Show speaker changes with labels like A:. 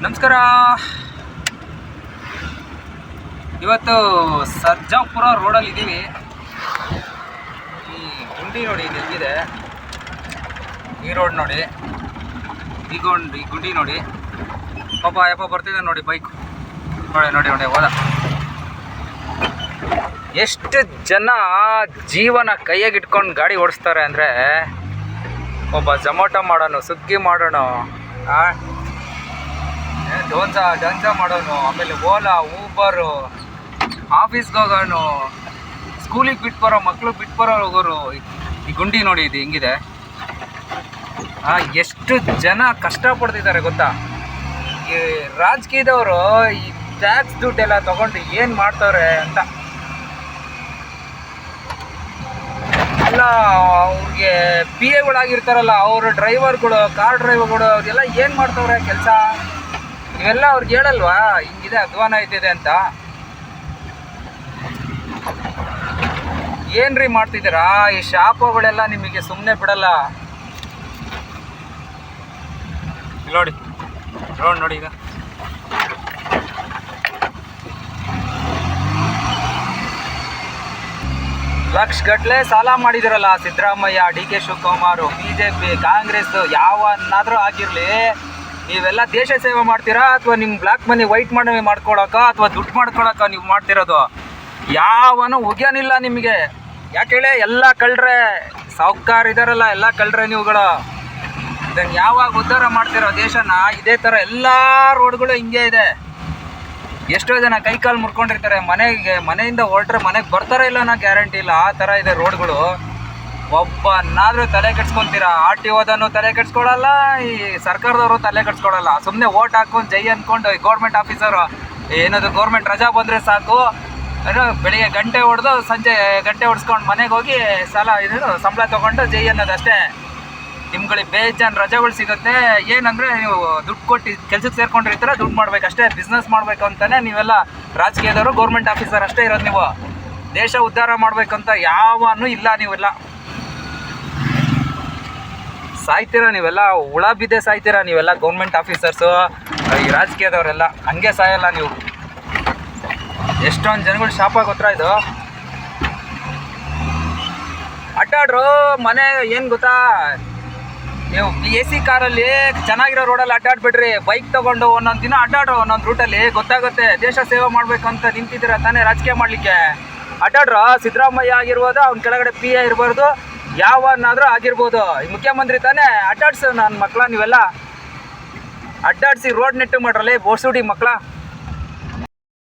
A: ನಮಸ್ಕಾರ. ಇವತ್ತು ಸರ್ಜಾಪುರ ರೋಡಲ್ಲಿ ಇದ್ದೀವಿ. ಈ ಗುಂಡಿ ನೋಡಿ ಇದು ಹೆಂಗಿದೆ, ಈ ರೋಡ್ ನೋಡಿ, ಈ ಗುಂಡಿ ನೋಡಿ. ಪಾಪ ಯಪ್ಪ ಬರ್ತಿದೆ ನೋಡಿ ಬೈಕ್, ನೋಡಿ ಹೋದ. ಎಷ್ಟು ಜನ ಜೀವನ ಕೈಯಾಗಿ ಇಟ್ಕೊಂಡು ಗಾಡಿ ಓಡಿಸ್ತಾರೆ ಅಂದರೆ, ಒಬ್ಬ ಜೊಮೊಟೊ ಮಾಡೋನು, ಸ್ವಿಗ್ಗಿ ಮಾಡೋನು, ಡಂಜಾ ಮಾಡೋನು, ಆಮೇಲೆ ಓಲಾ, ಊಬರು, ಆಫೀಸ್ಗೆ ಹೋಗೋನು, ಸ್ಕೂಲಿಗೆ ಬಿಟ್ಟು ಬರೋ ಮಕ್ಕಳು ಬಿಟ್ಟು ಬರೋ ಹೋಗೋರು. ಈ ಗುಂಡಿ ನೋಡಿ ಇದು ಹೆಂಗಿದೆ. ಎಷ್ಟು ಜನ ಕಷ್ಟಪಡ್ತಿದ್ದಾರೆ ಗೊತ್ತಾ. ಈ ರಾಜಕೀಯದವರು ಈ ಟ್ಯಾಕ್ಸ್ ದುಡ್ಡೆಲ್ಲ ತೊಗೊಂಡು ಏನು ಮಾಡ್ತವ್ರೆ ಅಂತ. ಎಲ್ಲ ಅವ್ರಿಗೆ ಪಿ ಎಗಳಾಗಿರ್ತಾರಲ್ಲ, ಅವರು ಡ್ರೈವರ್ಗಳು, ಕಾರ್ ಡ್ರೈವರ್ಗಳು, ಅವ್ರಿಗೆಲ್ಲ ಏನು ಮಾಡ್ತವ್ರೆ ಕೆಲಸ. ಇವೆಲ್ಲ ಅವ್ರಿಗೆ ಹೇಳಲ್ವಾ ಹಿಂಗಿದೆ, ಅಧ್ವಾನ ಇದ್ದಿದೆ ಅಂತ. ಏನ್ರಿ ಮಾಡ್ತಿದ್ದೀರಾ? ಈ ಶಾಪಗಳೆಲ್ಲ ನಿಮಗೆ ಸುಮ್ಮನೆ ಬಿಡಲ್ಲ. ನೋಡಿ ರೋಡ್ ನೋಡಿ. ಈಗ ಲಕ್ಷಗಟ್ಟಲೆ ಸಾಲ ಮಾಡಿದಿರಲ್ಲ Siddaramaiah, D K Shivakumar, BJP, Congress, ಯಾವನ್ನಾದರೂ ಆಗಿರಲಿ, ನೀವೆಲ್ಲ ದೇಶ ಸೇವೆ ಮಾಡ್ತೀರಾ ಅಥವಾ ನಿಮ್ಮ ಬ್ಲ್ಯಾಕ್ ಮನಿ ವೈಟ್ ಮನಿ ಮಾಡ್ಕೊಳಕ ಅಥವಾ ದುಡ್ಡು ಮಾಡ್ಕೊಳಕ ನೀವು ಮಾಡ್ತಿರೋದು? ಯಾವನು ಉಗ್ಯಾನಿಲ್ಲ ನಿಮಗೆ. ಯಾಕೆ ಹೇಳಿ, ಎಲ್ಲ ಕಳ್ರೆ, ಸಾಹುಕಾರ ಇದಾರಲ್ಲ, ಎಲ್ಲ ಕಳ್ರೆ ನೀವುಗಳು. ಇದನ್ನು ಯಾವಾಗ ಉದ್ಧಾರ ಮಾಡ್ತಿರೋ ದೇಶನ? ಇದೇ ಥರ ಎಲ್ಲ ರೋಡ್ಗಳು ಹಿಂಗೆ ಇದೆ. ಎಷ್ಟೋ ಜನ ಕೈಕಾಲು ಮುರ್ಕೊಂಡಿರ್ತಾರೆ, ಮನೆಯಿಂದ ಹೊರಟ್ರೆ ಮನೆಗೆ ಬರ್ತಾರೋ ಇಲ್ಲ ಅನ್ನೋ ಗ್ಯಾರಂಟಿ ಇಲ್ಲ, ಆ ಥರ ಇದೆ ರೋಡ್ಗಳು. ಒಬ್ಬನಾದರೂ ತಲೆ ಕೆಡ್ಸ್ಕೊತೀರಾ? RTOದನ್ನು ತಲೆ ಕೆಡ್ಸ್ಕೊಳಲ್ಲ, ಈ ಸರ್ಕಾರದವರು ತಲೆ ಕೆಡ್ಸ್ಕೊಳಲ್ಲ. ಸುಮ್ಮನೆ ಓಟ್ ಹಾಕೊಂಡು ಜೈ ಅಂದ್ಕೊಂಡು ಗೌರ್ಮೆಂಟ್ ಆಫೀಸರು ಏನದು ಗೌರ್ಮೆಂಟ್ ರಜಾ ಬಂದರೆ ಸಾಕು, ಬೆಳಿಗ್ಗೆ ಗಂಟೆ ಹೊಡೆದು ಸಂಜೆ ಗಂಟೆ ಹೊಡೆಸ್ಕೊಂಡು ಮನೆಗೆ ಹೋಗಿ ಸಂಬಳ ತೊಗೊಂಡು ಜೈ ಅನ್ನೋದಷ್ಟೇ. ನಿಮ್ಗಳಿಗೆ ಬೇಜಾನ್ ರಜೆಗಳು ಸಿಗುತ್ತೆ. ಏನಂದರೆ ನೀವು ದುಡ್ಡು ಕೊಟ್ಟು ಕೆಲ್ಸಕ್ಕೆ ಸೇರ್ಕೊಂಡಿರ್ತೀರ, ದುಡ್ಡು ಮಾಡ್ಬೇಕಷ್ಟೇ, ಬಿಸ್ನೆಸ್ ಮಾಡಬೇಕು ಅಂತಲೇ ನೀವೆಲ್ಲ ರಾಜಕೀಯದವರು, ಗೌರ್ಮೆಂಟ್ ಆಫೀಸರ್ ಅಷ್ಟೇ ಇರೋದು. ನೀವು ದೇಶ ಉದ್ಧಾರ ಮಾಡಬೇಕಂತ ಯಾವನೂ ಇಲ್ಲ. ನೀವೆಲ್ಲ ಸಾಯ್ತೀರ, ನೀವೆಲ್ಲ ಹುಳ ಬಿದ್ದೆ ಸಾಯ್ತೀರ. ನೀವೆಲ್ಲ ಗೌರ್ಮೆಂಟ್ ಆಫೀಸರ್ಸು, ಈ ರಾಜಕೀಯದವರೆಲ್ಲ ಹಂಗೆ ಸಾಯಲ್ಲ ನೀವು. ಎಷ್ಟೊಂದು ಜನಗಳು ಶಾಪ ಗೊತ್ತಾ ಇದು. ಅಡ್ಡಾಡ್ರು ಮನೆ ಏನು ಗೊತ್ತಾ, ನೀವು AC ಕಾರಲ್ಲಿ ಚೆನ್ನಾಗಿರೋ ರೋಡಲ್ಲಿ ಅಡ್ಡಾಡ್ಬಿಡ್ರಿ. ಬೈಕ್ ತೊಗೊಂಡು ಒಂದೊಂದು ದಿನ ಅಡ್ಡಾಡ್ರು ಒಂದೊಂದು ರೂಟಲ್ಲಿ, ಗೊತ್ತಾಗುತ್ತೆ. ದೇಶ ಸೇವೆ ಮಾಡಬೇಕಂತ ನಿಂತಿದ್ದೀರ ತಾನೇ ರಾಜಕೀಯ ಮಾಡಲಿಕ್ಕೆ. ಅಡ್ಡಾಡ್ರು. ಸಿದ್ದರಾಮಯ್ಯ ಆಗಿರ್ಬೋದು, ಅವ್ನ ಕೆಳಗಡೆ PA ಇರ್ಬಾರ್ದು, ಯಾವನ್ನಾದರೂ ಆಗಿರ್ಬೋದು. ಈ ಮುಖ್ಯಮಂತ್ರಿ ತಾನೇ. ಅಡ್ಡಾಡ್ಸು ನನ್ನ ಮಕ್ಕಳ, ನೀವೆಲ್ಲ ಅಡ್ಡಾಡಿಸಿ ರೋಡ್ ನೆಟ್ಟು ಮಾಡ್ರಲ್ಲ ಬೋಸುಡಿ ಮಕ್ಕಳ.